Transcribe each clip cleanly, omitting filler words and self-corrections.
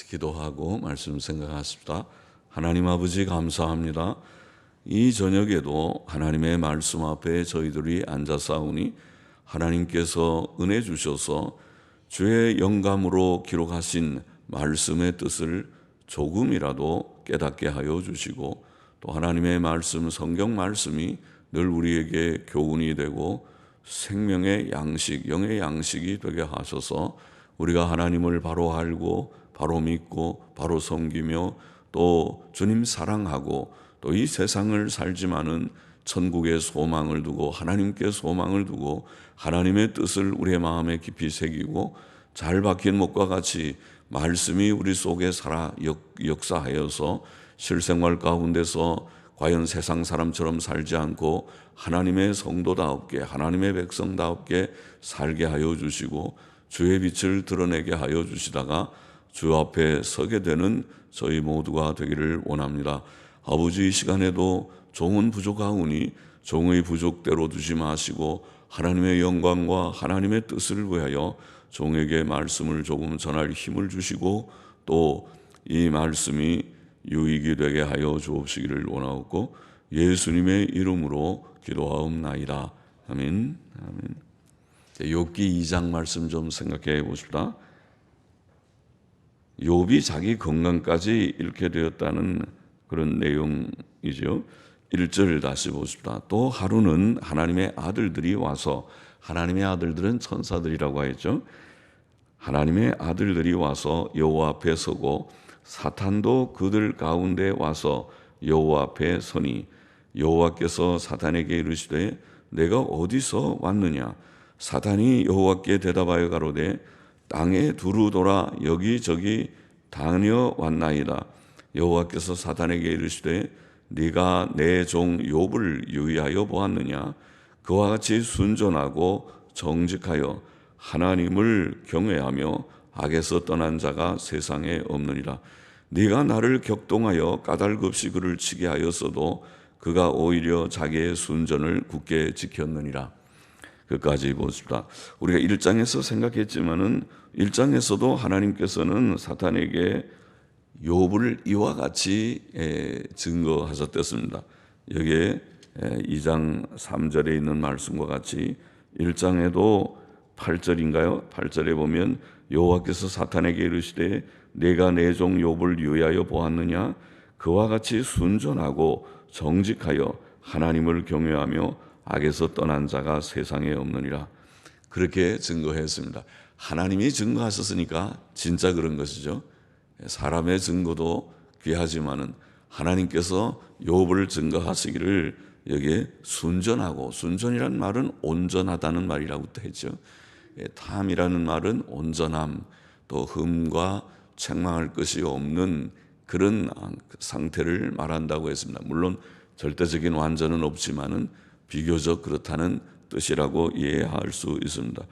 같이 기도하고 말씀 생각하십시다. 하나님 아버지 감사합니다. 이 저녁에도 하나님의 말씀 앞에 저희들이 앉아싸우니 하나님께서 은혜 주셔서 주의 영감으로 기록하신 말씀의 뜻을 조금이라도 깨닫게 하여 주시고, 또 하나님의 말씀, 성경 말씀이 늘 우리에게 교훈이 되고 생명의 양식, 영의 양식이 되게 하셔서 우리가 하나님을 바로 알고 바로 믿고 바로 섬기며 또 주님 사랑하고 또 이 세상을 살지만은 천국의 소망을 두고 하나님께 소망을 두고 하나님의 뜻을 우리의 마음에 깊이 새기고 잘 박힌 목과 같이 말씀이 우리 속에 살아 역사하여서 실생활 가운데서 과연 세상 사람처럼 살지 않고 하나님의 성도다웠게, 하나님의 백성다웠게 살게 하여 주시고 주의 빛을 드러내게 하여 주시다가 주 앞에 서게 되는 저희 모두가 되기를 원합니다. 아버지, 이 시간에도 종은 부족하오니 종의 부족대로 두지 마시고 하나님의 영광과 하나님의 뜻을 위하여 종에게 말씀을 조금 전할 힘을 주시고 또 이 말씀이 유익이 되게 하여 주옵시기를 원하옵고 예수님의 이름으로 기도하옵나이다. 아멘. 아멘. 욥기 2장 말씀 좀 생각해 보십시다. 욥이 자기 건강까지 잃게 되었다는 그런 내용이죠. 1절 다시 보십시다. 또 하루는 하나님의 아들들이 와서, 하나님의 아들들은 천사들이라고 했죠. 하나님의 아들들이 와서 여호와 앞에 서고 사탄도 그들 가운데 와서 여호와 앞에 서니 여호와께서 사탄에게 이르시되 내가 어디서 왔느냐? 사탄이 여호와께 대답하여 가로되 땅에 두루 돌아 여기저기 다녀왔나이다. 여호와께서 사탄에게 이르시되 네가 내 종 욥을 유의하여 보았느냐? 그와 같이 순전하고 정직하여 하나님을 경외하며 악에서 떠난 자가 세상에 없느니라. 네가 나를 격동하여 까닭없이 그를 치게 하였어도 그가 오히려 자기의 순전을 굳게 지켰느니라. 끝까지 보십시다. 우리가 1장에서 생각했지만은 1장에서도 하나님께서는 사탄에게 욥을 이와 같이 증거하셨댔습니다. 여기에 2장 3절에 있는 말씀과 같이 1장에도 8절인가요? 8절에 보면 여호와께서 사탄에게 이르시되 내가 내 종 욥을 유의하여 보았느냐? 그와 같이 순전하고 정직하여 하나님을 경외하며 악에서 떠난 자가 세상에 없느니라. 그렇게 증거했습니다. 하나님이 증거하셨으니까 진짜 그런 것이죠. 사람의 증거도 귀하지만은 하나님께서 욥을 증거하시기를 여기에 순전하고, 순전이라는 말은 온전하다는 말이라고 했죠. 탐이라는 말은 온전함, 또 흠과 책망할 것이 없는 그런 상태를 말한다고 했습니다. 물론 절대적인 완전은 없지만은 비교적 그렇다는 뜻이라고 이해할 수 있습니다.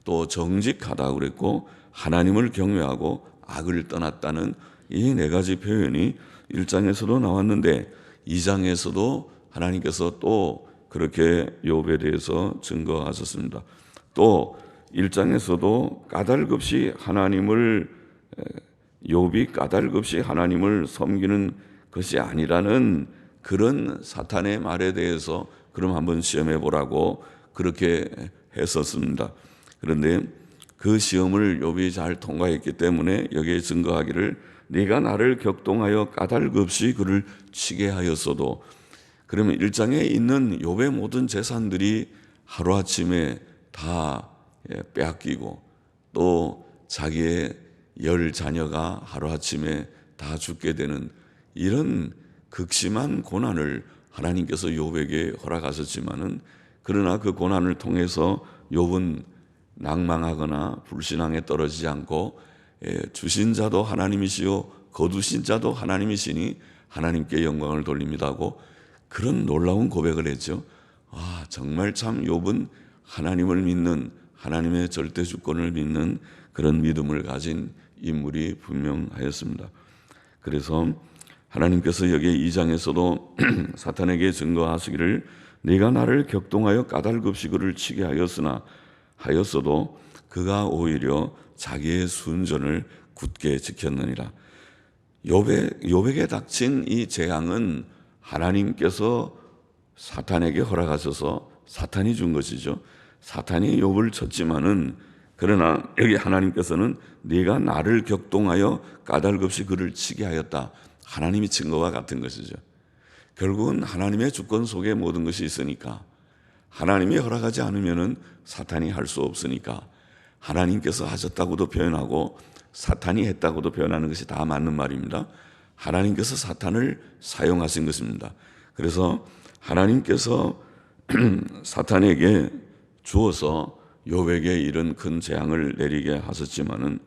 또 정직하다고 그랬고 하나님을 경외하고 악을 떠났다는 이 네 가지 표현이 1장에서도 나왔는데 2장에서도 하나님께서 또 그렇게 욥에 대해서 증거하셨습니다. 또 1장에서도 까닭없이 욥이 까닭없이 하나님을 섬기는 것이 아니라는 그런 사탄의 말에 대해서 그럼 한번 시험해 보라고 그렇게 했었습니다. 그런데 그 시험을 욥이 잘 통과했기 때문에 여기에 증거하기를 네가 나를 격동하여 까닭없이 그를 치게 하였어도, 그러면 1장에 있는 욥의 모든 재산들이 하루아침에 다 빼앗기고 또 자기의 10 자녀가 하루아침에 다 죽게 되는 이런 극심한 고난을 하나님께서 욥에게 허락하셨지만은, 그러나 그 고난을 통해서 욥은 낭망하거나 불신앙에 떨어지지 않고 주신 자도 하나님이시요 거두신 자도 하나님이시니 하나님께 영광을 돌립니다 하고 그런 놀라운 고백을 했죠. 정말 참 욥은 하나님을 믿는, 하나님의 절대 주권을 믿는 그런 믿음을 가진 인물이 분명하였습니다. 그래서 하나님께서 여기 2장에서도 사탄에게 증거하시기를 네가 나를 격동하여 까닭없이 그를 치게 하였어도 그가 오히려 자기의 순전을 굳게 지켰느니라. 욥에게 닥친 이 재앙은 하나님께서 사탄에게 허락하셔서 사탄이 준 것이죠. 사탄이 욥을 쳤지만은, 그러나 여기 하나님께서는 네가 나를 격동하여 까닭없이 그를 치게 하였다, 하나님이 친 것과 같은 것이죠. 결국은 하나님의 주권 속에 모든 것이 있으니까, 하나님이 허락하지 않으면은 사탄이 할 수 없으니까, 하나님께서 하셨다고도 표현하고 사탄이 했다고도 표현하는 것이 다 맞는 말입니다. 하나님께서 사탄을 사용하신 것입니다. 그래서 하나님께서 사탄에게 주어서 욥에게 이런 큰 재앙을 내리게 하셨지만은,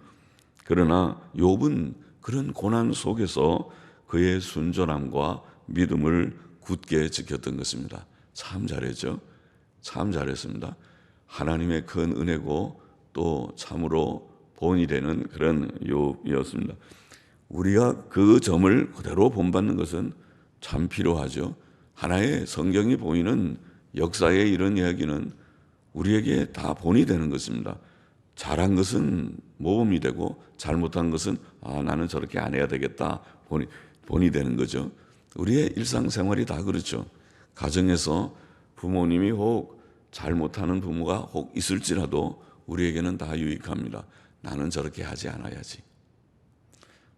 그러나 욥은 그런 고난 속에서 그의 순전함과 믿음을 굳게 지켰던 것입니다. 참 잘했죠. 참 잘했습니다. 하나님의 큰 은혜고 또 참으로 본이 되는 그런 욥이었습니다. 우리가 그 점을 그대로 본받는 것은 참 필요하죠. 하나의 성경이 보이는 역사의 이런 이야기는 우리에게 다 본이 되는 것입니다. 잘한 것은 모범이 되고 잘못한 것은 나는 저렇게 안 해야 되겠다, 본이 되는 거죠. 우리의 일상생활이 다 그렇죠. 가정에서 부모님이 혹 잘못하는 부모가 혹 있을지라도 우리에게는 다 유익합니다. 나는 저렇게 하지 않아야지.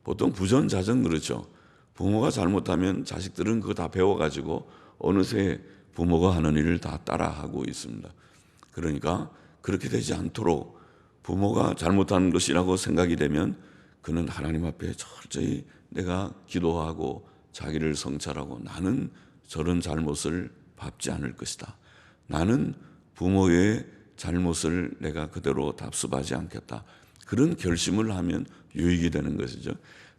보통 부전자전 그렇죠. 부모가 잘못하면 자식들은 그거 다 배워가지고 어느새 부모가 하는 일을 다 따라하고 있습니다. 그러니까 그렇게 되지 않도록 부모가 잘못한 것이라고 생각이 되면 그는 하나님 앞에 철저히 내가 기도하고 자기를 성찰하고, 나는 저런 잘못을 밟지 않을 것이다, 나는 부모의 잘못을 내가 그대로 답습하지 않겠다, 그런 결심을 하면 유익이 되는 것이죠.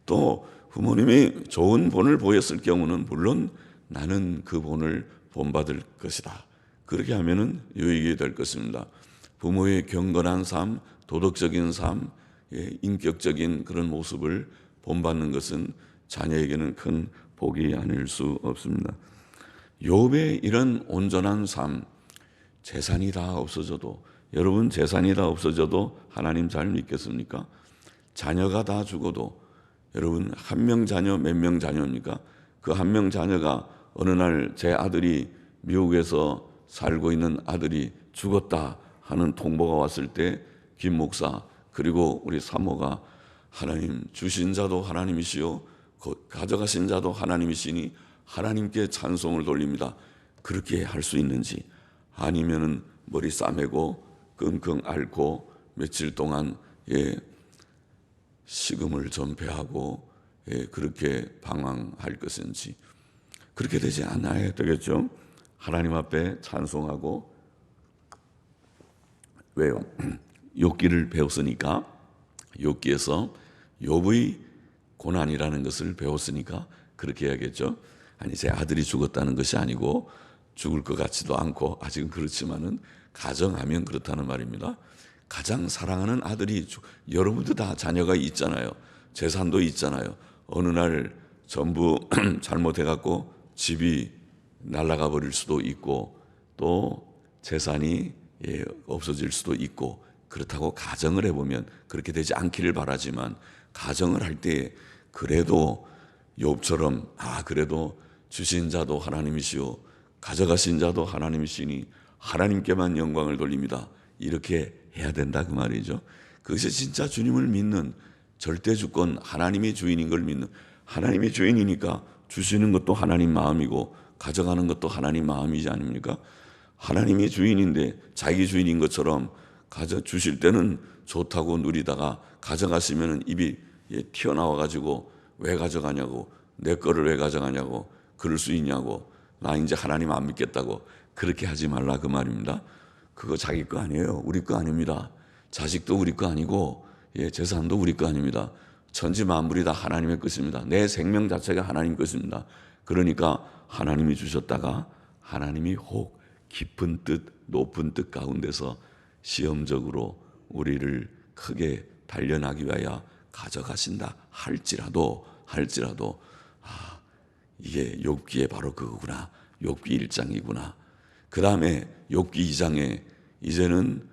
또 부모님이 좋은 본을 보였을 경우는 물론 나는 그 본을 본받을 것이다, 그렇게 하면은 유익이 될 것입니다. 부모의 경건한 삶, 도덕적인 삶, 인격적인 그런 모습을 본받는 것은 자녀에게는 큰 복이 아닐 수 없습니다. 욥의 이런 온전한 삶, 재산이 다 없어져도, 여러분 재산이 다 없어져도 하나님 잘 믿겠습니까? 자녀가 다 죽어도 여러분 한 명 자녀 몇 명 자녀입니까? 그 한 명 자녀가 어느 날 제 아들이 미국에서 살고 있는 아들이 죽었다 하는 통보가 왔을 때 김 목사 그리고 우리 사모가 하나님 주신 자도 하나님이시요 가져가신 자도 하나님이시니 하나님께 찬송을 돌립니다, 그렇게 할 수 있는지, 아니면은 머리 싸매고 끙끙 앓고 며칠 동안 식음을 전폐하고 그렇게 방황할 것인지, 그렇게 되지 않아야 되겠죠. 하나님 앞에 찬송하고, 왜요? 욥기를 배웠으니까, 욥기에서 욥의 고난이라는 것을 배웠으니까 그렇게 해야겠죠. 아니 제 아들이 죽었다는 것이 아니고 죽을 것 같지도 않고 아직은 그렇지만은 가정하면 그렇다는 말입니다. 가장 사랑하는 아들이 여러분도 다 자녀가 있잖아요. 재산도 있잖아요. 어느 날 전부 잘못해갖고 집이 날아가 버릴 수도 있고 또 재산이 없어질 수도 있고, 그렇다고 가정을 해보면 그렇게 되지 않기를 바라지만, 가정을 할 때 그래도 욥처럼 그래도 주신 자도 하나님이시오 가져가신 자도 하나님이시니 하나님께만 영광을 돌립니다, 이렇게 해야 된다 그 말이죠. 그것이 진짜 주님을 믿는 절대주권, 하나님이 주인인 걸 믿는, 하나님이 주인이니까 주시는 것도 하나님 마음이고 가져가는 것도 하나님 마음이지 아닙니까? 하나님이 주인인데 자기 주인인 것처럼 주실 때는 좋다고 누리다가 가져가시면 입이 튀어나와가지고 왜 가져가냐고, 내 거를 왜 가져가냐고, 그럴 수 있냐고, 나 이제 하나님 안 믿겠다고, 그렇게 하지 말라 그 말입니다. 그거 자기 거 아니에요. 우리 거 아닙니다. 자식도 우리 거 아니고 재산도 우리 거 아닙니다. 천지 만물이 다 하나님의 것입니다. 내 생명 자체가 하나님 것입니다. 그러니까 하나님이 주셨다가 하나님이 혹 깊은 뜻, 높은 뜻 가운데서 시험적으로 우리를 크게 단련하기 위하여 가져가신다 할지라도 이게 욥기의 바로 그거구나, 욥기 1장이구나. 그 다음에 욥기 2장에 이제는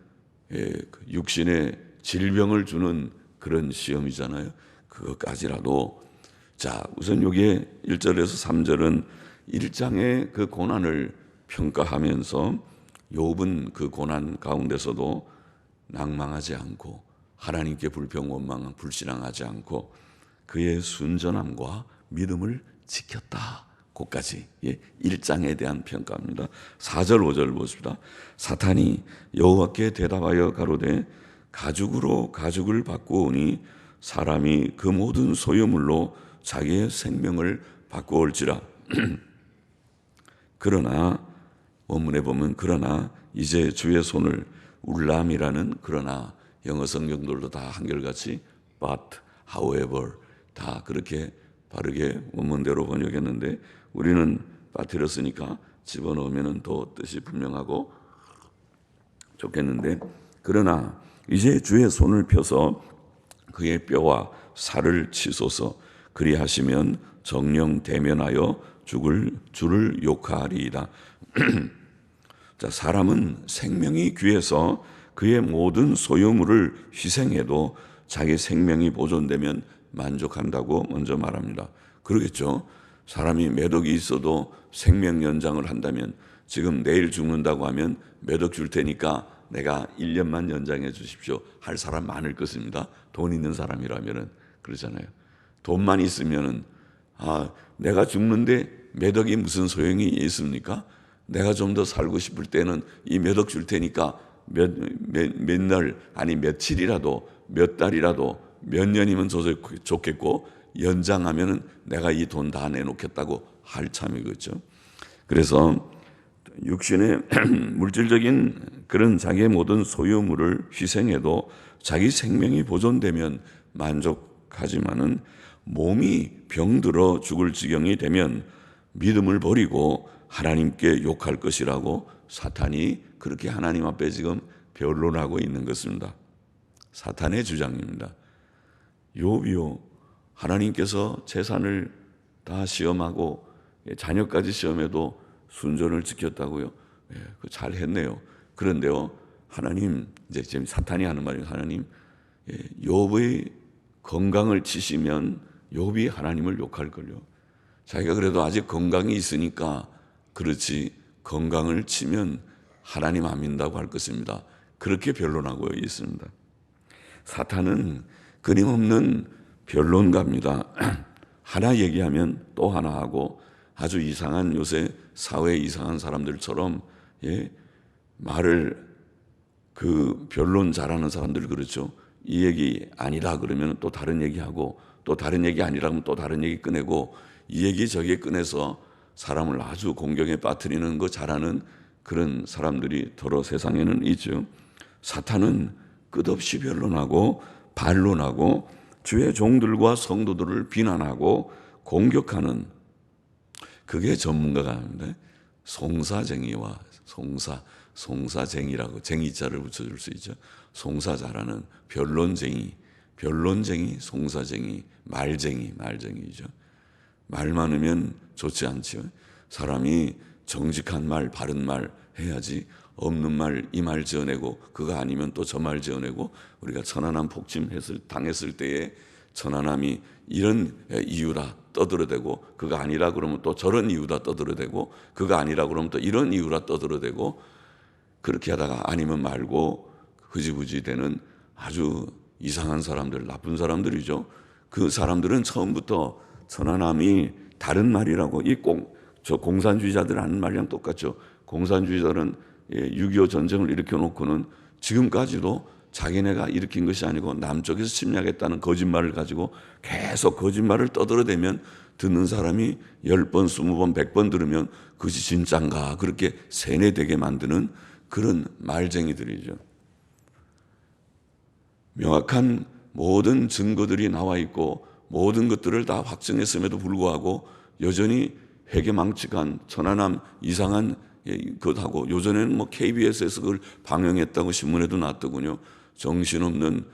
육신의 질병을 주는 그런 시험이잖아요. 그것까지라도 자, 우선 여기에 1절에서 3절은 1장의 그 고난을 평가하면서 욥은 그 고난 가운데서도 낭망하지 않고 하나님께 불평 원망 불신앙하지 않고 그의 순전함과 믿음을 지켰다. 그까지 1장에 대한 평가입니다. 4절 5절 보십시다. 사탄이 여호와께 대답하여 가로되 가죽으로 가죽을 바꾸오니 사람이 그 모든 소유물로 자기의 생명을 바꾸올지라. 그러나 원문에 보면 그러나 이제 주의 손을 울람이라는 그러나 영어 성경들도 다 한결같이 but, however 다 그렇게 바르게 원문대로 번역했는데 우리는 but를 쓰니까 집어넣으면 더 뜻이 분명하고 좋겠는데 그러나 이제 주의 손을 펴서 그의 뼈와 살을 치소서 그리하시면 정령 대면하여 주를 욕하리이다. 자, 사람은 생명이 귀해서 그의 모든 소유물을 희생해도 자기 생명이 보존되면 만족한다고 먼저 말합니다. 그러겠죠. 사람이 몇 억이 있어도 생명 연장을 한다면 지금 내일 죽는다고 하면 몇 억 줄 테니까 내가 1년만 연장해 주십시오 할 사람 많을 것입니다. 돈 있는 사람이라면은 그러잖아요. 돈만 있으면은 내가 죽는데 몇 억이 무슨 소용이 있습니까? 내가 좀 더 살고 싶을 때는 이 몇 억 줄 테니까 몇 날 아니 며칠이라도 몇 달이라도 몇 년이면 좋겠고 연장하면은 내가 이 돈 다 내놓겠다고 할 참이겠죠. 그래서 육신의 물질적인 그런 자기의 모든 소유물을 희생해도 자기 생명이 보존되면 만족하지만은 몸이 병들어 죽을 지경이 되면 믿음을 버리고 하나님께 욕할 것이라고 사탄이 그렇게 하나님 앞에 지금 변론하고 있는 것입니다. 사탄의 주장입니다. 욥이요, 하나님께서 재산을 다 시험하고 자녀까지 시험해도 순전을 지켰다고요. 잘했네요. 그런데요, 하나님 이제 지금 사탄이 하는 말이에요. 하나님, 욥의 건강을 치시면 욥이 하나님을 욕할 걸요. 자기가 그래도 아직 건강이 있으니까 그렇지 건강을 치면 하나님 안 믿는다고 할 것입니다. 그렇게 변론하고 있습니다. 사탄은 끊임없는 변론가입니다. 하나 얘기하면 또 하나 하고 아주 이상한 요새 사회에 이상한 사람들처럼 말을 그 변론 잘하는 사람들 그렇죠. 이 얘기 아니라 그러면 또 다른 얘기하고 또 다른 얘기 아니라 하면 또 다른 얘기 꺼내고 이 얘기 저기 꺼내서 사람을 아주 공경에 빠뜨리는 거 잘하는 그런 사람들이 더러 세상에는 있죠. 사탄은 끝없이 변론하고 반론하고 주의 종들과 성도들을 비난하고 공격하는 그게 전문가가 합니다. 송사쟁이와 송사쟁이라고 쟁이자를 붙여줄 수 있죠. 송사 잘하는 변론쟁이, 송사쟁이, 말쟁이죠. 말 많으면 좋지 않죠. 사람이 정직한 말, 바른 말 해야지 없는 말, 이 말 지어내고 그거 아니면 또 저 말 지어내고 우리가 천안함 폭침 당했을 때에 천안함이 이런 이유라 떠들어대고 그거 아니라 그러면 또 저런 이유라 떠들어대고 그거 아니라 그러면 또 이런 이유라 떠들어대고 그렇게 하다가 아니면 말고 흐지부지 되는 아주 이상한 사람들, 나쁜 사람들이죠. 그 사람들은 처음부터 천안함이 다른 말이라고 저 공산주의자들 하는 말이랑 똑같죠. 공산주의자들은 6.25 전쟁을 일으켜놓고는 지금까지도 자기네가 일으킨 것이 아니고 남쪽에서 침략했다는 거짓말을 가지고 계속 거짓말을 떠들어대면 듣는 사람이 10번, 20번, 100번 들으면 그것이 진짠가 그렇게 세뇌되게 만드는 그런 말쟁이들이죠. 명확한 모든 증거들이 나와 있고 모든 것들을 다 확증했음에도 불구하고 여전히 회개망측한 천안함 이상한 것하고 요전에는 뭐 KBS에서 그걸 방영했다고 신문에도 났더군요. 정신없는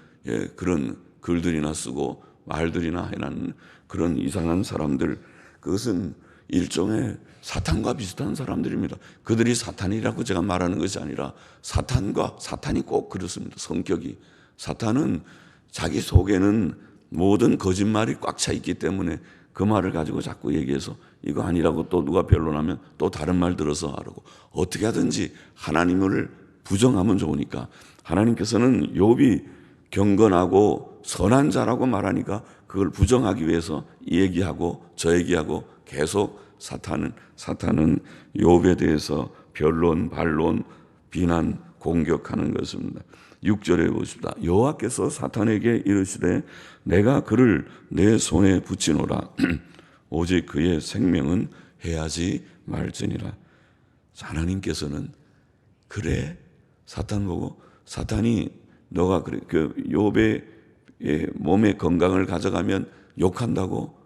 그런 글들이나 쓰고 말들이나 해놨는 그런 이상한 사람들 그것은 일종의 사탄과 비슷한 사람들입니다. 그들이 사탄이라고 제가 말하는 것이 아니라 사탄이 꼭 그렇습니다. 성격이 사탄은 자기 속에는 모든 거짓말이 꽉 차 있기 때문에 그 말을 가지고 자꾸 얘기해서 이거 아니라고 또 누가 변론하면 또 다른 말 들어서 하라고, 어떻게 하든지 하나님을 부정하면 좋으니까 하나님께서는 욥이 경건하고 선한 자라고 말하니까 그걸 부정하기 위해서 이 얘기하고 저 얘기하고 계속 사탄은 욥에 대해서 변론, 반론, 비난, 공격하는 것입니다. 6절에 보십니다. 여호와께서 사탄에게 이르시되 내가 그를 내 손에 붙이노라. 오직 그의 생명은 해하지 말지니라. 하나님께서는 그래, 사탄 보고, 사탄이 너가 그래 그 욥의 몸의 건강을 가져가면 욕한다고?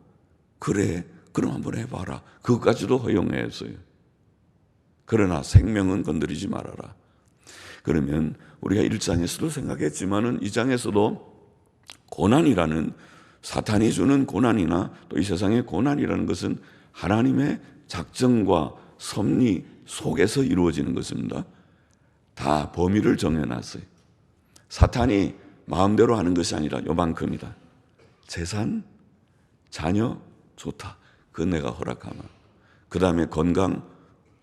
그래, 그럼 한번 해봐라. 그것까지도 허용했어요. 그러나 생명은 건드리지 말아라. 그러면 우리가 1장에서도 생각했지만은 2장에서도 고난이라는, 사탄이 주는 고난이나 또 이 세상의 고난이라는 것은 하나님의 작정과 섭리 속에서 이루어지는 것입니다. 다 범위를 정해놨어요. 사탄이 마음대로 하는 것이 아니라 요만큼이다. 재산, 자녀 좋다. 그건 내가 허락하마. 그 다음에 건강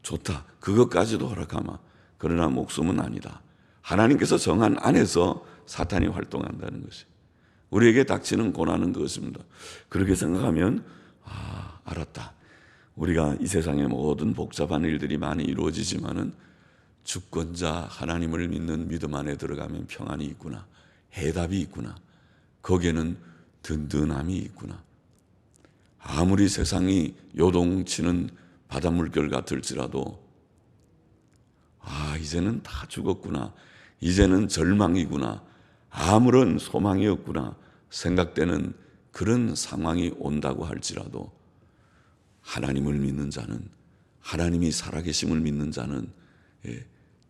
좋다. 그것까지도 허락하마. 그러나 목숨은 아니다. 하나님께서 정한 안에서 사탄이 활동한다는 것이, 우리에게 닥치는 고난은 그것입니다. 그렇게 생각하면 알았다. 우리가 이 세상의 모든 복잡한 일들이 많이 이루어지지만은 주권자 하나님을 믿는 믿음 안에 들어가면 평안이 있구나. 해답이 있구나. 거기에는 든든함이 있구나. 아무리 세상이 요동치는 바닷물결 같을지라도 이제는 다 죽었구나. 이제는 절망이구나. 아무런 소망이 없구나 생각되는 그런 상황이 온다고 할지라도 하나님을 믿는 자는, 하나님이 살아계심을 믿는 자는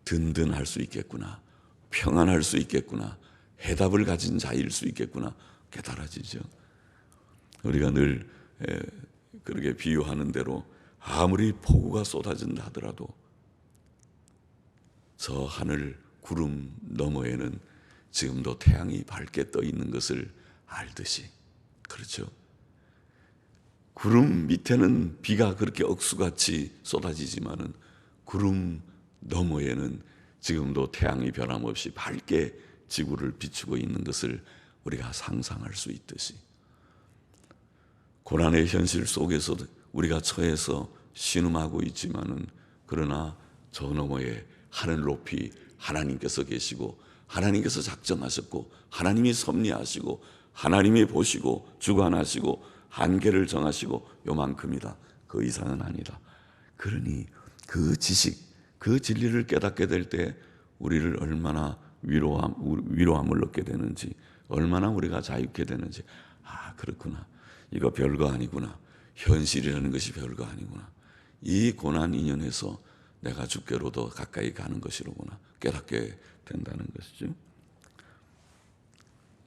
든든할 수 있겠구나. 평안할 수 있겠구나. 해답을 가진 자일 수 있겠구나 깨달아지죠. 우리가 늘 그렇게 비유하는 대로 아무리 폭우가 쏟아진다 하더라도 저 하늘 구름 너머에는 지금도 태양이 밝게 떠 있는 것을 알듯이, 그렇죠? 구름 밑에는 비가 그렇게 억수같이 쏟아지지만은 구름 너머에는 지금도 태양이 변함없이 밝게 지구를 비추고 있는 것을 우리가 상상할 수 있듯이, 고난의 현실 속에서 우리가 처해서 신음하고 있지만은 그러나 저 너머에 하늘 높이 하나님께서 계시고, 하나님께서 작정하셨고, 하나님이 섭리하시고, 하나님이 보시고 주관하시고 한계를 정하시고 요만큼이다. 그 이상은 아니다. 그러니 그 지식, 그 진리를 깨닫게 될 때 우리를 얼마나 위로함을 얻게 되는지, 얼마나 우리가 자유케 되는지, 그렇구나. 이거 별거 아니구나. 현실이라는 것이 별거 아니구나. 이 고난 인연에서 내가 주께로 더 가까이 가는 것이로구나 깨닫게 된다는 것이죠.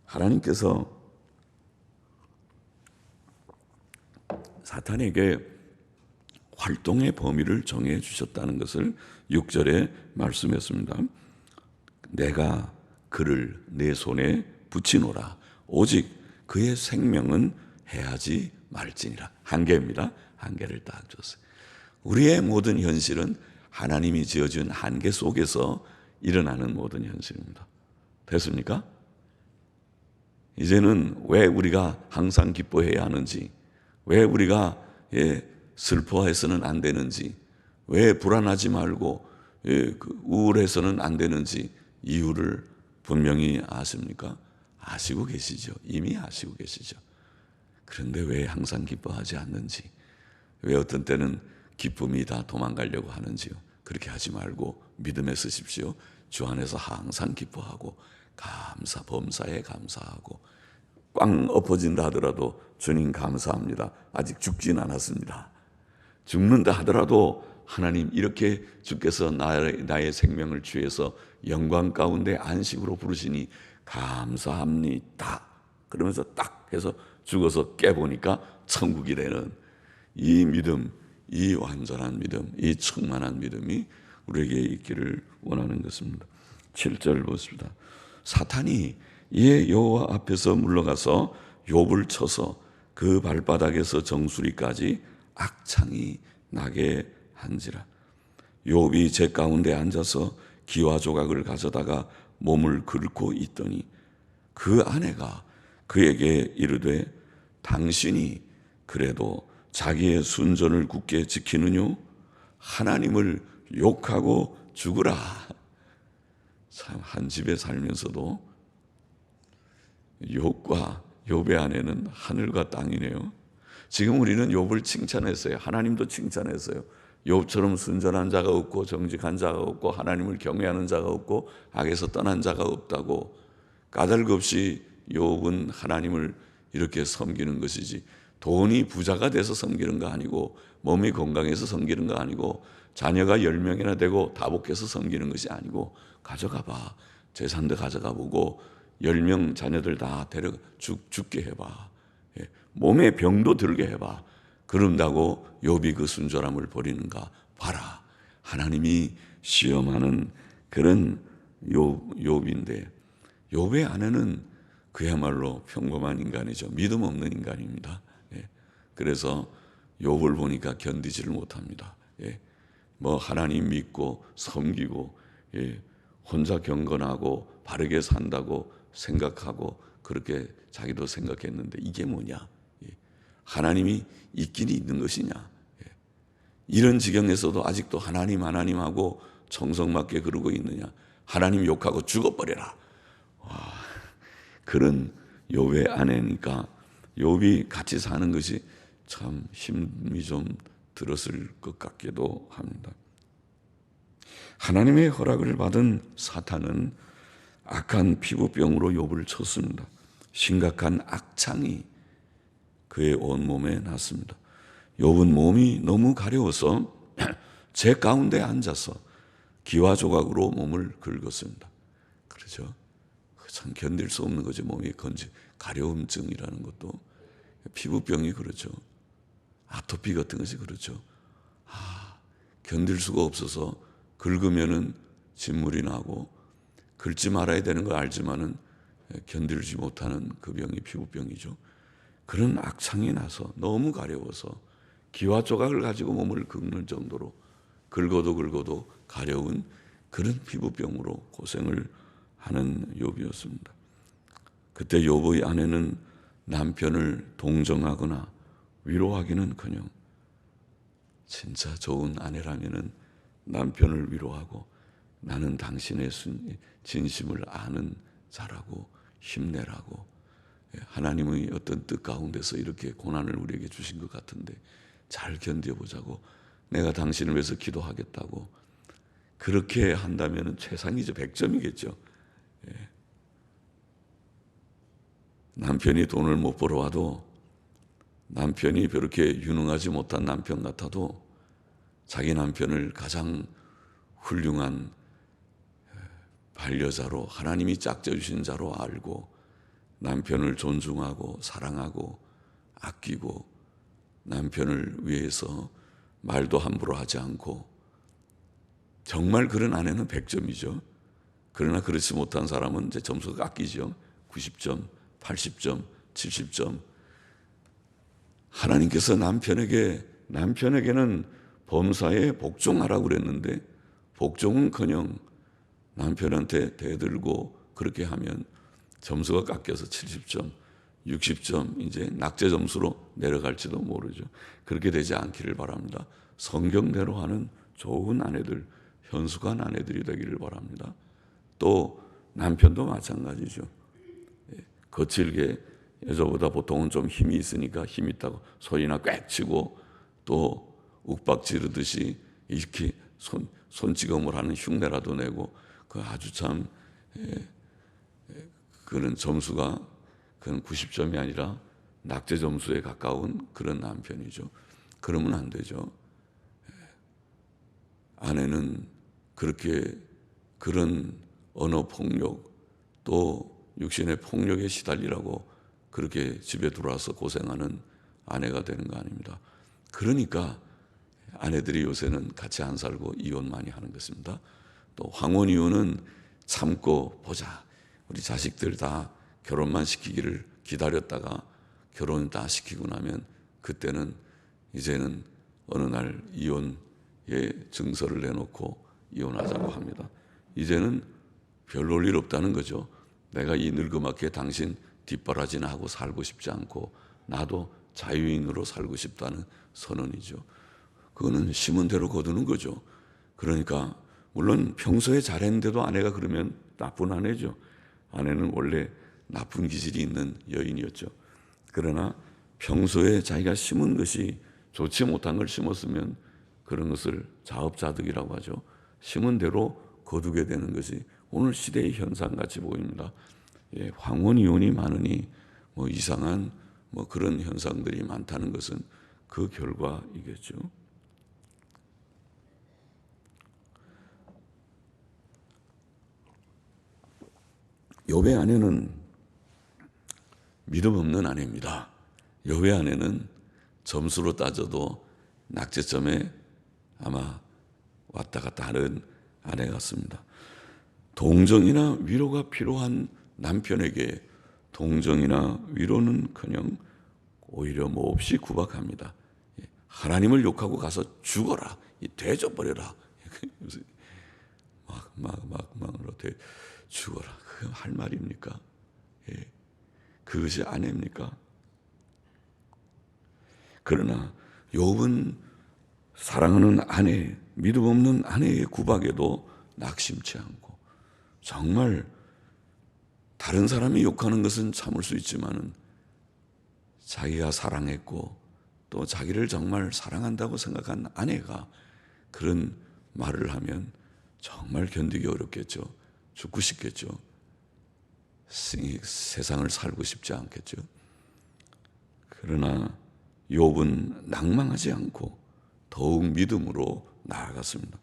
하나님께서 사탄에게 활동의 범위를 정해 주셨다는 것을 6절에 말씀했습니다. 내가 그를 내 손에 붙이노라. 오직 그의 생명은 해하지 말지니라. 한계입니다. 한계를 딱 줬어요. 우리의 모든 현실은 하나님이 지어준 한계 속에서 일어나는 모든 현실입니다. 됐습니까? 이제는 왜 우리가 항상 기뻐해야 하는지, 왜 우리가 슬퍼해서는 안 되는지, 왜 불안하지 말고 우울해서는 안 되는지 이유를 분명히 아십니까? 아시고 계시죠. 이미 아시고 계시죠. 그런데 왜 항상 기뻐하지 않는지, 왜 어떤 때는 기쁨이 다 도망가려고 하는지요. 그렇게 하지 말고 믿음에 서십시오. 주 안에서 항상 기뻐하고 범사에 감사하고, 꽝 엎어진다 하더라도 주님 감사합니다. 아직 죽진 않았습니다. 죽는다 하더라도 하나님 이렇게 주께서 나의 생명을 취해서 영광 가운데 안식으로 부르시니 감사합니다. 그러면서 딱 해서 죽어서 깨보니까 천국이 되는 이 믿음, 이 완전한 믿음, 이 충만한 믿음이 우리에게 있기를 원하는 것입니다. 7절 보십니다. 사탄이 이에 여호와 앞에서 물러가서 욥을 쳐서 그 발바닥에서 정수리까지 악창이 나게 한지라. 욥이 제 가운데 앉아서 기와 조각을 가져다가 몸을 긁고 있더니 그 아내가 그에게 이르되 당신이 그래도 자기의 순전을 굳게 지키느뇨? 하나님을 욕하고 죽으라. 참, 한 집에 살면서도 욥과 욥의 아내는 하늘과 땅이네요. 지금 우리는 욥을 칭찬했어요. 하나님도 칭찬했어요. 욥처럼 순전한 자가 없고 정직한 자가 없고 하나님을 경외하는 자가 없고 악에서 떠난 자가 없다고. 까닭없이 욥은 하나님을 이렇게 섬기는 것이지, 돈이 부자가 돼서 섬기는 거 아니고, 몸이 건강해서 섬기는 거 아니고, 자녀가 10명이나 되고 다복해서 섬기는 것이 아니고, 가져가 봐. 재산도 가져가 보고 10명 자녀들 다 데려가 죽게 해봐. 몸에 병도 들게 해봐. 그런다고 욥이 그 순전함을 버리는가 봐라. 하나님이 시험하는 그런 욥인데, 욥의 아내는 그야말로 평범한 인간이죠. 믿음 없는 인간입니다. 그래서 욥을 보니까 견디지를 못합니다. 뭐 하나님 믿고 섬기고 혼자 경건하고 바르게 산다고 생각하고 그렇게 자기도 생각했는데, 이게 뭐냐? 하나님이 있긴 있는 것이냐? 이런 지경에서도 아직도 하나님 하고 정성맞게 그러고 있느냐? 하나님 욕하고 죽어버려라. 와, 그런 욥의 아내니까 욥이 같이 사는 것이 참 힘이 좀 들었을 것 같기도 합니다. 하나님의 허락을 받은 사탄은 악한 피부병으로 욥을 쳤습니다. 심각한 악창이 그의 온몸에 났습니다. 욥은 몸이 너무 가려워서 제 가운데 앉아서 기와 조각으로 몸을 긁었습니다. 그렇죠? 참 견딜 수 없는 거죠. 몸이 가려움증이라는 것도. 피부병이 그렇죠. 아토피 같은 것이 그렇죠. 견딜 수가 없어서 긁으면은 진물이 나고, 긁지 말아야 되는 걸 알지만은 견딜지 못하는 그 병이 피부병이죠. 그런 악창이 나서 너무 가려워서 기와 조각을 가지고 몸을 긁는 정도로 긁어도 가려운 그런 피부병으로 고생을 하는 욥이었습니다. 그때 욥의 아내는 남편을 동정하거나 위로하기는커녕, 진짜 좋은 아내라면은 남편을 위로하고 나는 당신의 진심을 아는 자라고 힘내라고, 하나님의 어떤 뜻 가운데서 이렇게 고난을 우리에게 주신 것 같은데 잘 견뎌보자고, 내가 당신을 위해서 기도하겠다고, 그렇게 한다면 최상이죠. 100점이겠죠. 남편이 돈을 못 벌어와도, 남편이 그렇게 유능하지 못한 남편 같아도 자기 남편을 가장 훌륭한 반려자로, 하나님이 짝져주신 자로 알고 남편을 존중하고 사랑하고 아끼고 남편을 위해서 말도 함부로 하지 않고, 정말 그런 아내는 100점이죠. 그러나 그렇지 못한 사람은 이제 점수가 깎이죠. 90점, 80점, 70점. 하나님께서 남편에게는 범사에 복종하라고 그랬는데, 복종은커녕 남편한테 대들고 그렇게 하면 점수가 깎여서 70점, 60점 이제 낙제 점수로 내려갈지도 모르죠. 그렇게 되지 않기를 바랍니다. 성경대로 하는 좋은 아내들, 현숙한 아내들이 되기를 바랍니다. 또 남편도 마찬가지죠. 거칠게, 여자보다 보통은 좀 힘이 있으니까 힘 있다고 소리나 꽥 치고 또 욱박 지르듯이 이렇게 손찌검을 하는 흉내라도 내고, 그 아주 참 그런 점수가 그런 90점이 아니라 낙제 점수에 가까운 그런 남편이죠. 그러면 안 되죠. 아내는 그렇게 그런 언어 폭력 또 육신의 폭력에 시달리라고 그렇게 집에 들어와서 고생하는 아내가 되는 거 아닙니다. 그러니까 아내들이 요새는 같이 안 살고 이혼 많이 하는 것입니다. 또 황혼 이혼은 참고 보자. 우리 자식들 다 결혼만 시키기를 기다렸다가 결혼 다 시키고 나면 그때는 이제는 어느 날 이혼의 증서를 내놓고 이혼하자고 합니다. 이제는 별 볼 일 없다는 거죠. 내가 이 늙음하게 당신 뒷바라지나 하고 살고 싶지 않고 나도 자유인으로 살고 싶다는 선언이죠. 그거는 심은 대로 거두는 거죠. 그러니까 물론 평소에 잘했는데도 아내가 그러면 나쁜 아내죠. 아내는 원래 나쁜 기질이 있는 여인이었죠. 그러나 평소에 자기가 심은 것이 좋지 못한 걸 심었으면 그런 것을 자업자득이라고 하죠. 심은 대로 거두게 되는 것이 오늘 시대의 현상같이 보입니다. 황혼 이혼이 많으니 이상한 그런 현상들이 많다는 것은 그 결과이겠죠. 욥의 아내는 믿음 없는 아내입니다. 욥의 아내는 점수로 따져도 낙제점에 아마 왔다 갔다 하는 아내 같습니다. 동정이나 위로가 필요한 남편에게 동정이나 위로는커녕 오히려 몹시 구박합니다. 하나님을 욕하고 가서 죽어라, 대져버려라. 막으로 죽어라. 그 할 말입니까? 그것이 아내입니까? 그러나 욥은 사랑하는 아내, 믿음 없는 아내의 구박에도 낙심치 않고 정말 다른 사람이 욕하는 것은 참을 수 있지만은 자기가 사랑했고 또 자기를 정말 사랑한다고 생각한 아내가 그런 말을 하면 정말 견디기 어렵겠죠. 죽고 싶겠죠. 세상을 살고 싶지 않겠죠. 그러나 욥은 낭망하지 않고 더욱 믿음으로 나아갔습니다.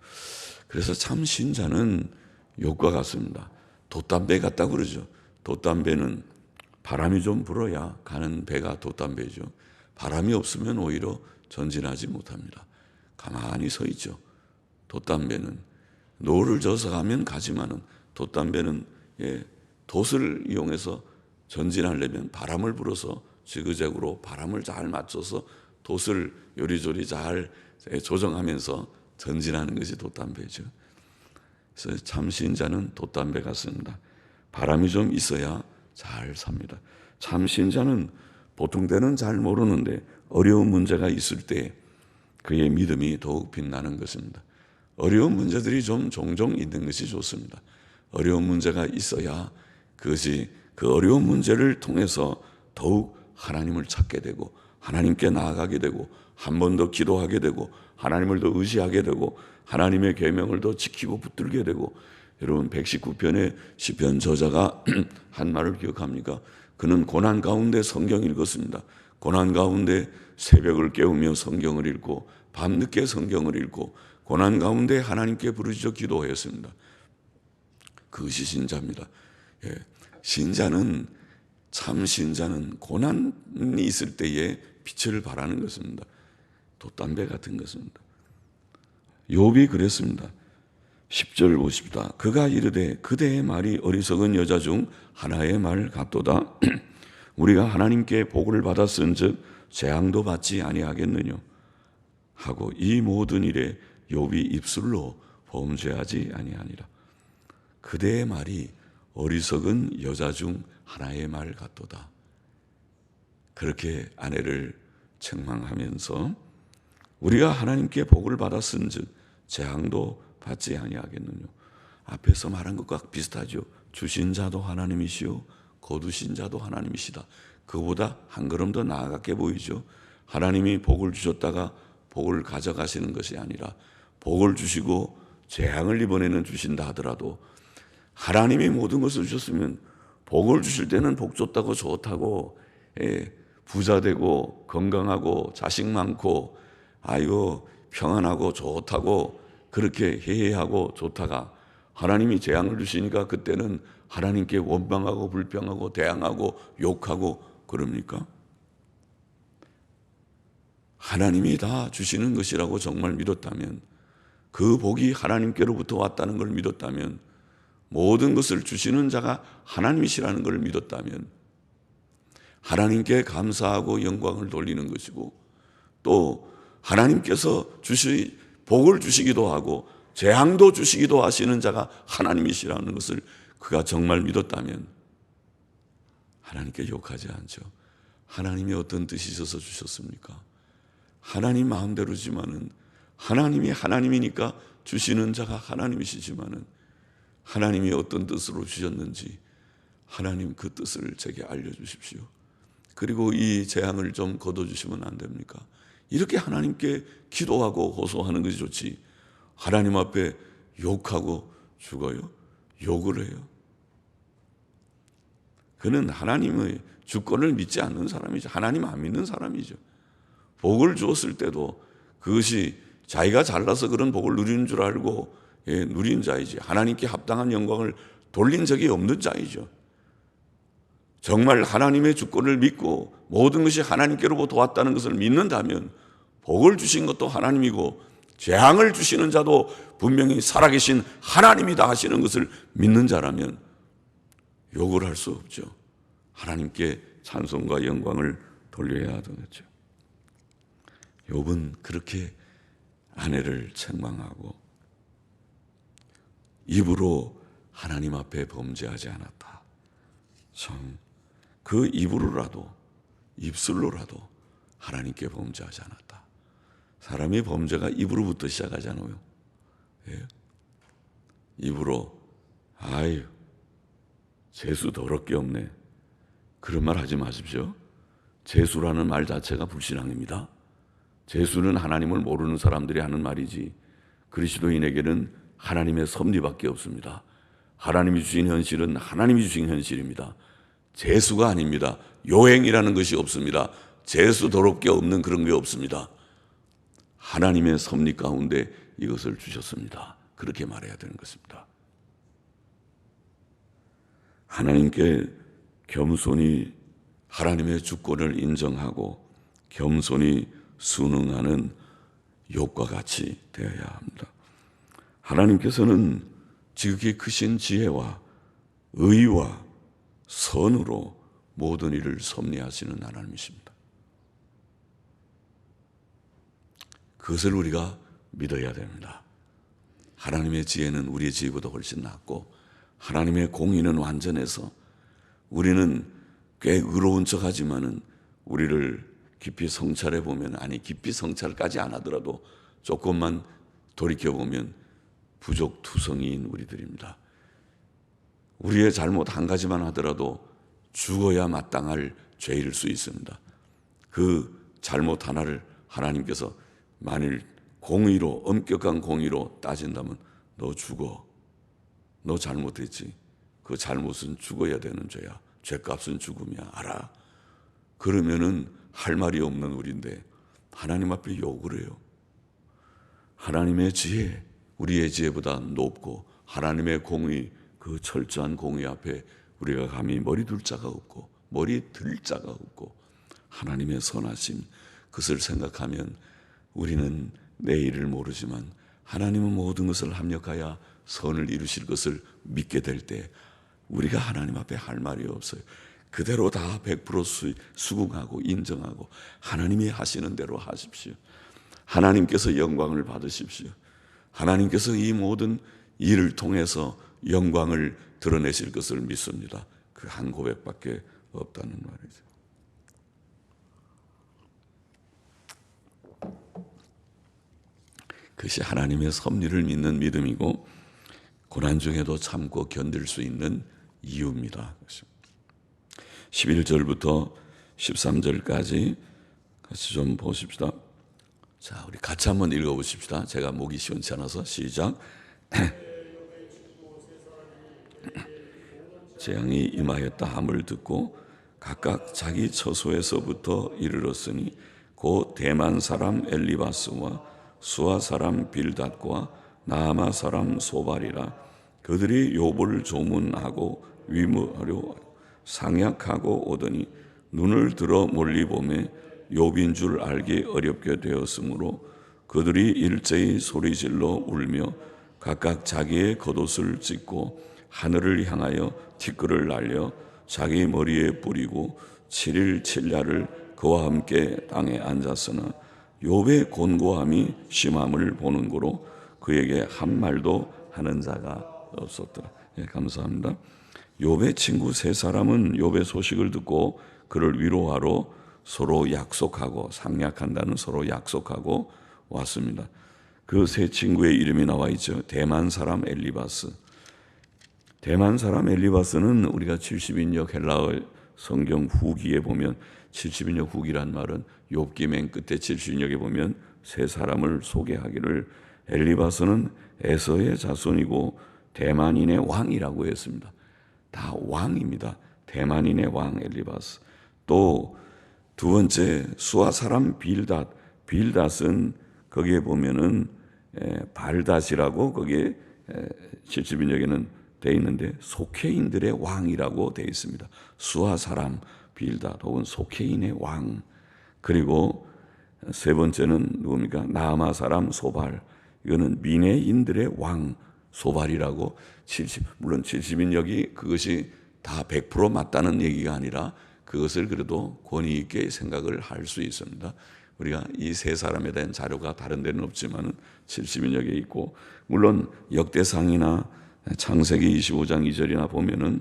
그래서 참 신자는 욥과 같습니다. 돛담배 같다고 그러죠. 돛담배는 바람이 좀 불어야 가는 배가 돛담배죠. 바람이 없으면 오히려 전진하지 못합니다. 가만히 서 있죠. 돛담배는 노를 져서 가면 가지만은 돛담배는 돛을 이용해서 전진하려면 바람을 불어서 지그재그로 바람을 잘 맞춰서 돛을 요리조리 잘 조정하면서 전진하는 것이 돛담배죠. 그래서 참 신자는 돛담배 같습니다. 바람이 좀 있어야 잘 삽니다. 참 신자는 보통 때는 잘 모르는데 어려운 문제가 있을 때 그의 믿음이 더욱 빛나는 것입니다. 어려운 문제들이 좀 종종 있는 것이 좋습니다. 어려운 문제가 있어야 그것이 그 어려운 문제를 통해서 더욱 하나님을 찾게 되고 하나님께 나아가게 되고 한 번 더 기도하게 되고 하나님을 더 의지하게 되고 하나님의 계명을 더 지키고 붙들게 되고 여러분 119편의 시편 저자가 한 말을 기억합니까? 그는 고난 가운데 성경 읽었습니다. 고난 가운데 새벽을 깨우며 성경을 읽고 밤늦게 성경을 읽고 고난 가운데 하나님께 부르짖어 기도했습니다. 그것이 신자입니다. 신자는 참 신자는 고난이 있을 때에 빛을 발하는 것입니다. 돛담배 같은 것입니다. 욥이 그랬습니다. 10절 보십시다. 그가 이르되 그대의 말이 어리석은 여자 중 하나의 말 같도다. 우리가 하나님께 복을 받았은즉 재앙도 받지 아니하겠느냐 하고 이 모든 일에 욥이 입술로 범죄하지 아니하니라. 그대의 말이 어리석은 여자 중 하나의 말 같도다. 그렇게 아내를 책망하면서 우리가 하나님께 복을 받았은즉 재앙도 받지 아니하겠느냐. 앞에서 말한 것과 비슷하죠. 주신 자도 하나님이시오 거두신 자도 하나님이시다. 그보다 한 걸음 더 나아가게 보이죠. 하나님이 복을 주셨다가 복을 가져가시는 것이 아니라 복을 주시고 재앙을 이번에는 주신다 하더라도 하나님이 모든 것을 주셨으면 복을 주실 때는 복 줬다고 좋다고 부자 되고 건강하고 자식 많고 아이고 평안하고 좋다고 그렇게 해해하고 좋다가 하나님이 재앙을 주시니까 그때는 하나님께 원망하고 불평하고 대항하고 욕하고 그럽니까? 하나님이 다 주시는 것이라고 정말 믿었다면 그 복이 하나님께로부터 왔다는 걸 믿었다면 모든 것을 주시는 자가 하나님이시라는 것을 믿었다면 하나님께 감사하고 영광을 돌리는 것이고, 또 하나님께서 복을 주시기도 하고 재앙도 주시기도 하시는 자가 하나님이시라는 것을 그가 정말 믿었다면 하나님께 욕하지 않죠. 하나님이 어떤 뜻이 있어서 주셨습니까? 하나님 마음대로지만은, 하나님이 하나님이니까 주시는 자가 하나님이시지만은 하나님이 어떤 뜻으로 주셨는지 하나님 그 뜻을 제게 알려주십시오. 그리고 이 재앙을 좀 거둬주시면 안 됩니까? 이렇게 하나님께 기도하고 호소하는 것이 좋지, 하나님 앞에 욕하고 죽어요? 욕을 해요? 그는 하나님의 주권을 믿지 않는 사람이죠. 하나님 안 믿는 사람이죠. 복을 주었을 때도 그것이 자기가 잘나서 그런 복을 누리는 줄 알고 누린 자이지, 하나님께 합당한 영광을 돌린 적이 없는 자이죠. 정말 하나님의 주권을 믿고 모든 것이 하나님께로부터 왔다는 것을 믿는다면 복을 주신 것도 하나님이고 재앙을 주시는 자도 분명히 살아계신 하나님이다 하시는 것을 믿는 자라면 욕을 할 수 없죠. 하나님께 찬송과 영광을 돌려야 하겠죠. 욥은 그렇게 아내를 책망하고 입으로 하나님 앞에 범죄하지 않았다. 참, 그 입으로라도, 입술로라도 하나님께 범죄하지 않았다. 사람의 범죄가 입으로부터 시작하잖아요. 예? 입으로 아유 재수 더럽게 없네, 그런 말 하지 마십시오. 재수라는 말 자체가 불신앙입니다. 재수는 하나님을 모르는 사람들이 하는 말이지, 그리스도인에게는 하나님의 섭리밖에 없습니다. 하나님이 주신 현실은 하나님이 주신 현실입니다. 재수가 아닙니다. 요행이라는 것이 없습니다. 재수 더럽게 없는 그런 게 없습니다. 하나님의 섭리 가운데 이것을 주셨습니다. 그렇게 말해야 되는 것입니다. 하나님께 겸손히 하나님의 주권을 인정하고 겸손히 순응하는 욥과 같이 되어야 합니다. 하나님께서는 지극히 크신 지혜와 의와 선으로 모든 일을 섭리하시는 하나님이십니다. 그것을 우리가 믿어야 됩니다. 하나님의 지혜는 우리의 지혜보다 훨씬 낫고 하나님의 공의는 완전해서 우리는 꽤 의로운 척하지만은 우리를 깊이 성찰해 보면, 아니 깊이 성찰까지 안 하더라도 조금만 돌이켜 보면 부족투성이인 우리들입니다. 우리의 잘못 한 가지만 하더라도 죽어야 마땅할 죄일 수 있습니다. 그 잘못 하나를 하나님께서 만일 공의로, 엄격한 공의로 따진다면 너 죽어, 너 잘못했지, 그 잘못은 죽어야 되는 죄야, 죄값은 죽음이야, 알아? 그러면은 할 말이 없는 우리인데 하나님 앞에 욕을 해요. 하나님의 지혜, 우리의 지혜보다 높고 하나님의 공의, 그 철저한 공의 앞에 우리가 감히 머리 둘 자가 없고 머리 들 자가 없고, 하나님의 선하심, 그것을 생각하면 우리는 내일을 모르지만 하나님은 모든 것을 합력하여 선을 이루실 것을 믿게 될 때 우리가 하나님 앞에 할 말이 없어요. 그대로 다 100% 수긍하고 인정하고 하나님이 하시는 대로 하십시오. 하나님께서 영광을 받으십시오. 하나님께서 이 모든 일을 통해서 영광을 드러내실 것을 믿습니다. 그 한 고백밖에 없다는 말이죠. 그것이 하나님의 섭리를 믿는 믿음이고 고난 중에도 참고 견딜 수 있는 이유입니다. 11절부터 13절까지 같이 좀 보십시다. 자, 우리 같이 한번 읽어보십시다. 제가 목이 시원치 않아서 시작. 재앙이 임하였다 함을 듣고 각각 자기 처소에서부터 이르렀으니 곧 대만 사람 엘리바스와 수아 사람 빌닷과 나아마 사람 소발이라. 그들이 욥을 조문하고 위무하려 상약하고 오더니 눈을 들어 멀리 보매 욥인 줄 알기 어렵게 되었으므로 그들이 일제히 소리질러 울며 각각 자기의 겉옷을 찢고 하늘을 향하여 티끌을 날려 자기 머리에 뿌리고 7일 7야를 그와 함께 땅에 앉았으나 욥의 곤고함이 심함을 보는 고로 그에게 한 말도 하는 자가 없었더라. 예, 감사합니다. 욥의 친구 세 사람은 욥의 소식을 듣고 그를 위로하러 서로 약속하고 상약한다는 서로 약속하고 왔습니다. 그 세 친구의 이름이 나와 있죠. 대만 사람 엘리바스. 대만 사람 엘리바스는 우리가 70인역 헬라어 성경 후기에 보면 70인역 후기란 말은 욥기 맨 끝에 70인역에 보면 세 사람을 소개하기를 엘리바스는 에서의 자손이고 대만인의 왕이라고 했습니다. 다 왕입니다. 대만인의 왕 엘리바스. 또 두 번째 수아 사람 빌닷. 빌닷은 거기에 보면은 발닷이라고 거기에 70인역에는 되어 있는데 속해인들의 왕이라고 되어 있습니다. 수아 사람 빌닷 혹은 속해인의 왕. 그리고 세 번째는 누굽니까? 나아마 사람 소발. 이거는 미네인들의 왕 소발이라고. 물론 70인역이 그것이 다 100% 맞다는 얘기가 아니라 그것을 그래도 권위 있게 생각을 할 수 있습니다. 우리가 이 세 사람에 대한 자료가 다른 데는 없지만 70인역에 있고, 물론 역대상이나 창세기 25장 2절이나 보면은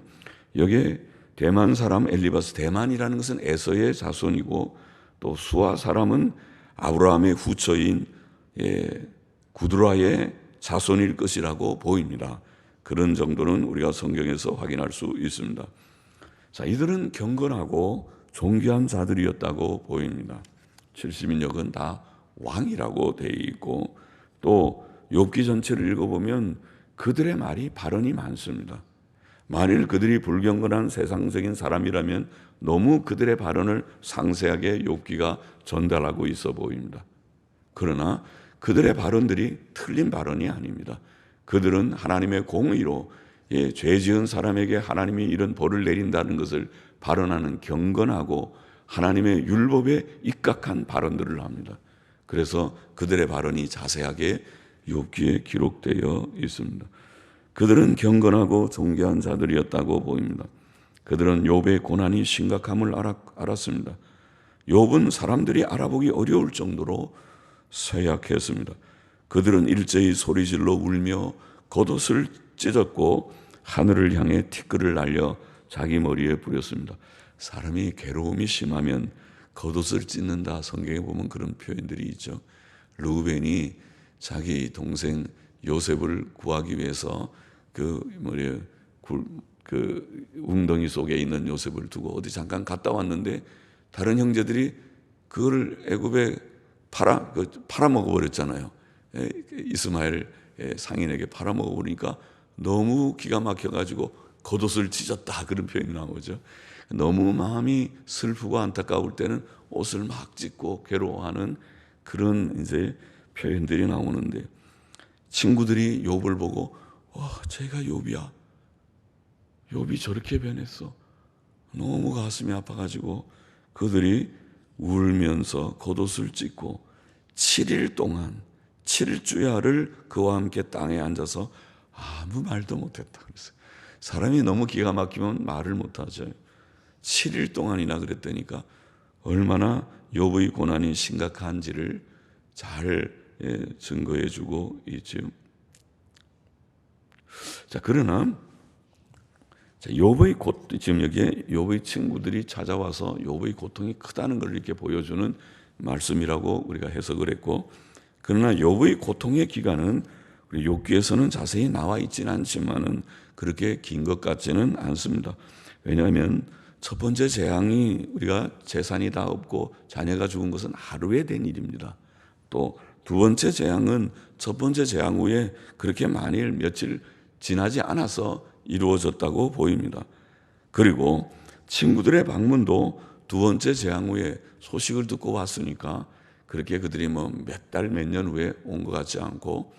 여기에 대만 사람 엘리바스, 대만이라는 것은 에서의 자손이고 또 수아 사람은 아브라함의 후처인 구드라의 자손일 것이라고 보입니다. 그런 정도는 우리가 성경에서 확인할 수 있습니다. 자, 이들은 경건하고 존귀한 자들이었다고 보입니다. 70인역은 다 왕이라고 되어 있고, 또 욥기 전체를 읽어보면 그들의 말이 발언이 많습니다. 만일 그들이 불경건한 세상적인 사람이라면 너무 그들의 발언을 상세하게 욥기가 전달하고 있어 보입니다. 그러나 그들의 발언들이 틀린 발언이 아닙니다. 그들은 하나님의 공의로 죄 지은 사람에게 하나님이 이런 벌을 내린다는 것을 발언하는 경건하고 하나님의 율법에 입각한 발언들을 합니다. 그래서 그들의 발언이 자세하게 욥기에 기록되어 있습니다. 그들은 경건하고 존귀한 자들이었다고 보입니다. 그들은 욥의 고난이 심각함을 알았습니다. 욥은 사람들이 알아보기 어려울 정도로 쇠약했습니다. 그들은 일제히 소리질러 울며 겉옷을 찢었고 하늘을 향해 티끌을 날려 자기 머리에 뿌렸습니다. 사람이 괴로움이 심하면 겉옷을 찢는다. 성경에 보면 그런 표현들이 있죠. 르우벤이 자기 동생 요셉을 구하기 위해서 그 웅덩이 속에 있는 요셉을 두고 어디 잠깐 갔다 왔는데 다른 형제들이 그걸 애굽에 팔아먹어 버렸잖아요. 이스마엘 상인에게 팔아먹어 버리니까 너무 기가 막혀가지고 겉옷을 찢었다, 그런 표현이 나오죠. 너무 마음이 슬프고 안타까울 때는 옷을 막 찢고 괴로워하는 그런 이제 표현들이 나오는데, 친구들이 욥을 보고 쟤가 욥이야. 욥이 저렇게 변했어. 너무 가슴이 아파가지고 그들이 울면서 겉옷을 찢고 7일 동안 7주야를 그와 함께 땅에 앉아서 아무 말도 못했다. 그랬어요. 사람이 너무 기가 막히면 말을 못하죠. 7일 동안이나 그랬다니까 얼마나 욥의 고난이 심각한지를 잘 증거해주고 있죠. 자, 그러나 욥의 지금 여기에 욥의 친구들이 찾아와서 욥의 고통이 크다는 걸 이렇게 보여주는 말씀이라고 우리가 해석을 했고, 그러나 욥의 고통의 기간은 우리 욥기에서는 자세히 나와 있지는 않지만은 그렇게 긴 것 같지는 않습니다. 왜냐하면 첫 번째 재앙이 우리가 재산이 다 없고 자녀가 죽은 것은 하루에 된 일입니다. 또 두 번째 재앙은 첫 번째 재앙 후에 그렇게 만일 며칠 지나지 않아서 이루어졌다고 보입니다. 그리고 친구들의 방문도 두 번째 재앙 후에 소식을 듣고 왔으니까 그렇게 그들이 몇 달, 몇 년 후에 온 것 같지 않고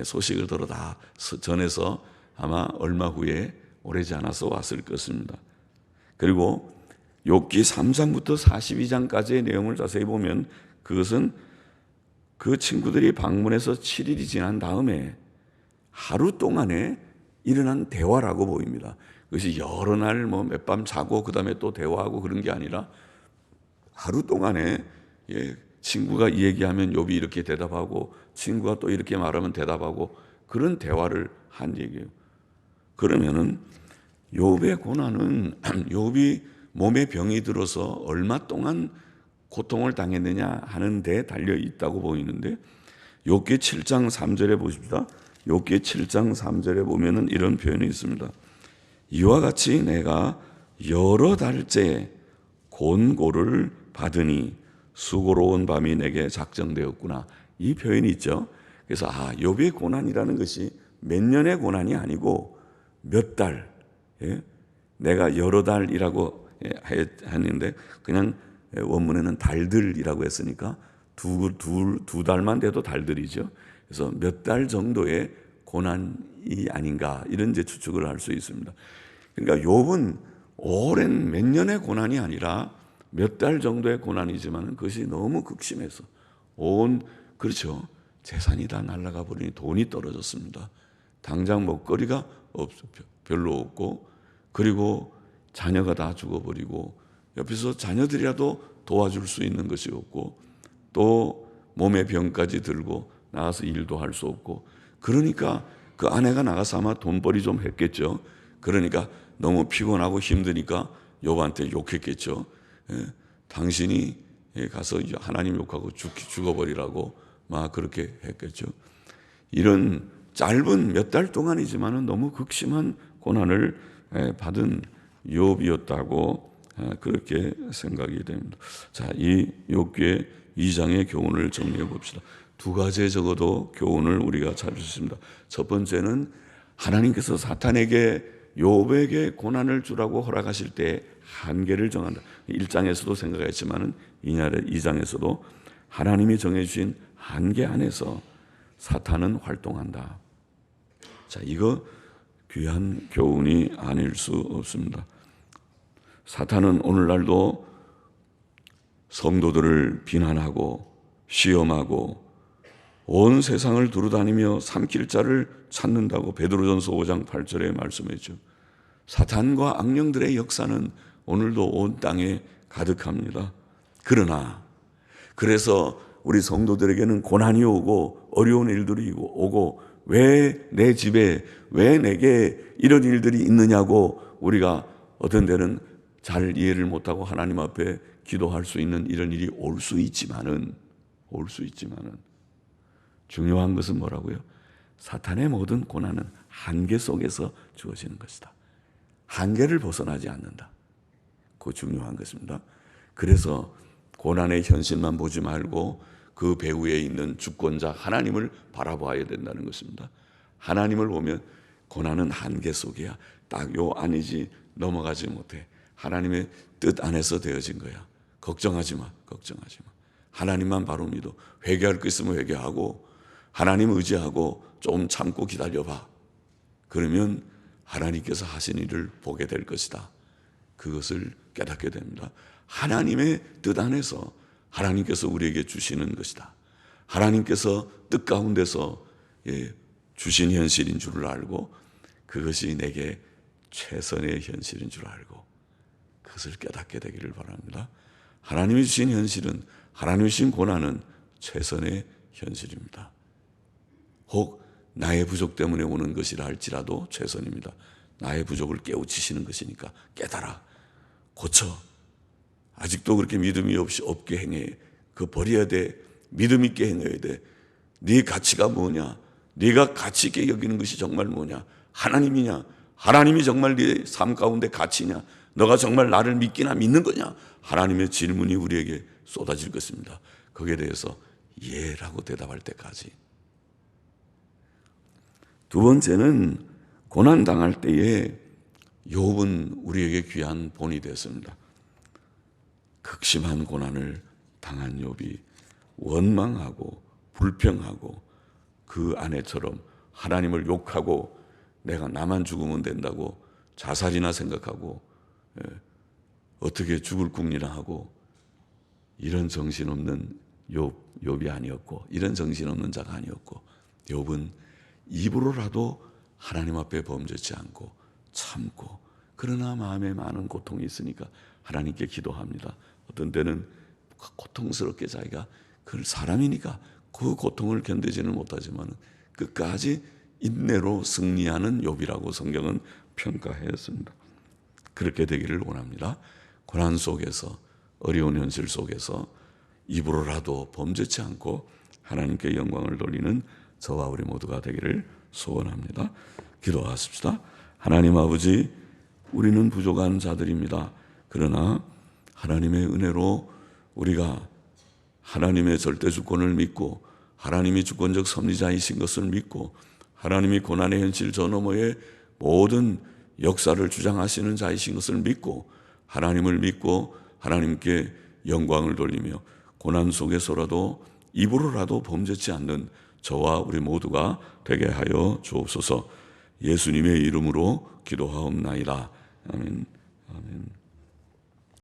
소식을 들어 다 전해서 아마 얼마 후에 오래지 않아서 왔을 것입니다. 그리고 욥기 3장부터 42장까지의 내용을 자세히 보면 그것은 그 친구들이 방문해서 7일이 지난 다음에 하루 동안에 일어난 대화라고 보입니다. 그것이 여러 날 몇 밤 자고 그 다음에 또 대화하고 그런 게 아니라 하루 동안에 친구가 이 얘기하면 욥이 이렇게 대답하고 친구가 또 이렇게 말하면 대답하고 그런 대화를 한 얘기예요. 그러면은 욥의 고난은 욥이 몸에 병이 들어서 얼마 동안 고통을 당했느냐 하는 데 달려 있다고 보이는데 욥기 7장 3절에 보십시다. 욥기 7장 3절에 보면은 이런 표현이 있습니다. 이와 같이 내가 여러 달째 곤고를 받으니 수고로운 밤이 내게 작정되었구나. 이 표현이 있죠. 그래서 욥의 고난이라는 것이 몇 년의 고난이 아니고 몇 달, 내가 여러 달이라고 했는데 그냥 원문에는 달들이라고 했으니까 두 달만 돼도 달들이죠. 그래서 몇 달 정도의 고난이 아닌가 이런 이제 추측을 할 수 있습니다. 그러니까 욥은 오랜 몇 년의 고난이 아니라 몇 달 정도의 고난이지만 그것이 너무 극심해서 그렇죠. 재산이 다 날아가 버리니 돈이 떨어졌습니다. 당장 먹거리가 별로 없고 그리고 자녀가 다 죽어버리고 옆에서 자녀들이라도 도와줄 수 있는 것이 없고 또 몸에 병까지 들고 나가서 일도 할 수 없고 그러니까 그 아내가 나가서 아마 돈벌이 좀 했겠죠. 그러니까 너무 피곤하고 힘드니까 욥한테 욕했겠죠. 당신이 가서 하나님 욕하고 죽어버리라고 막 그렇게 했겠죠. 이런 짧은 몇 달 동안이지만은 너무 극심한 고난을 받은 욥이었다고 그렇게 생각이 됩니다. 자, 이 욥기의 2장의 교훈을 정리해 봅시다. 두 가지에 적어도 교훈을 우리가 찾을 수 있습니다. 첫 번째는 하나님께서 사탄에게 욥에게 고난을 주라고 허락하실 때 한계를 정한다. 1장에서도 생각했지만 2장에서도 하나님이 정해주신 한계 안에서 사탄은 활동한다. 자, 이거 귀한 교훈이 아닐 수 없습니다. 사탄은 오늘날도 성도들을 비난하고 시험하고 온 세상을 두루다니며 삼킬 자를 찾는다고 베드로전서 5장 8절에 말씀했죠. 사탄과 악령들의 역사는 오늘도 온 땅에 가득합니다. 그래서 우리 성도들에게는 고난이 오고 어려운 일들이 오고 왜 내 집에 왜 내게 이런 일들이 있느냐고 우리가 어떤 때는 잘 이해를 못하고 하나님 앞에 기도할 수 있는 이런 일이 올 수 있지만은 중요한 것은 뭐라고요? 사탄의 모든 고난은 한계 속에서 주어지는 것이다. 한계를 벗어나지 않는다. 그거 중요한 것입니다. 그래서 고난의 현실만 보지 말고 그 배후에 있는 주권자 하나님을 바라봐야 된다는 것입니다. 하나님을 보면 고난은 한계 속이야. 딱 요 안이지 넘어가지 못해. 하나님의 뜻 안에서 되어진 거야. 걱정하지 마. 하나님만 바로 믿어. 회개할 거 있으면 회개하고 하나님 의지하고 좀 참고 기다려봐. 그러면 하나님께서 하신 일을 보게 될 것이다. 그것을 깨닫게 됩니다. 하나님의 뜻 안에서 하나님께서 우리에게 주시는 것이다. 하나님께서 뜻 가운데서 주신 현실인 줄을 알고 그것이 내게 최선의 현실인 줄 알고 그것을 깨닫게 되기를 바랍니다. 하나님이 주신 현실은 하나님이 주신 고난은 최선의 현실입니다. 혹 나의 부족 때문에 오는 것이라 할지라도 최선입니다. 나의 부족을 깨우치시는 것이니까 깨달아 고쳐. 아직도 그렇게 믿음이 없게 행해. 그거 버려야 돼. 믿음 있게 행해야 돼. 네 가치가 뭐냐? 네가 가치 있게 여기는 것이 정말 뭐냐? 하나님이냐? 하나님이 정말 네 삶 가운데 가치냐? 너가 정말 나를 믿기나 믿는 거냐? 하나님의 질문이 우리에게 쏟아질 것입니다. 거기에 대해서 예라고 대답할 때까지. 두 번째는 고난당할 때에 욥은 우리에게 귀한 본이 되었습니다. 극심한 고난을 당한 욥이 원망하고 불평하고 그 아내처럼 하나님을 욕하고 내가 나만 죽으면 된다고 자살이나 생각하고 어떻게 죽을 궁리나 하고 이런 정신없는 욥이 아니었고 이런 정신없는 자가 아니었고 욥은 입으로라도 하나님 앞에 범죄치 않고 참고, 그러나 마음에 많은 고통이 있으니까 하나님께 기도합니다. 어떤 때는 고통스럽게 자기가 그 사람이니까 그 고통을 견디지는 못하지만 끝까지 인내로 승리하는 욥이라고 성경은 평가했습니다. 그렇게 되기를 원합니다. 고난 속에서, 어려운 현실 속에서 입으로라도 범죄치 않고 하나님께 영광을 돌리는 저와 우리 모두가 되기를 소원합니다. 기도하십시다. 하나님 아버지, 우리는 부족한 자들입니다. 그러나 하나님의 은혜로 우리가 하나님의 절대 주권을 믿고 하나님이 주권적 섭리자이신 것을 믿고 하나님이 고난의 현실 저 너머의 모든 역사를 주장하시는 자이신 것을 믿고 하나님을 믿고 하나님께 영광을 돌리며 고난 속에서라도 입으로라도 범죄치 않는 저와 우리 모두가 되게 하여 주옵소서. 예수님의 이름으로 기도하옵나이다. 아멘.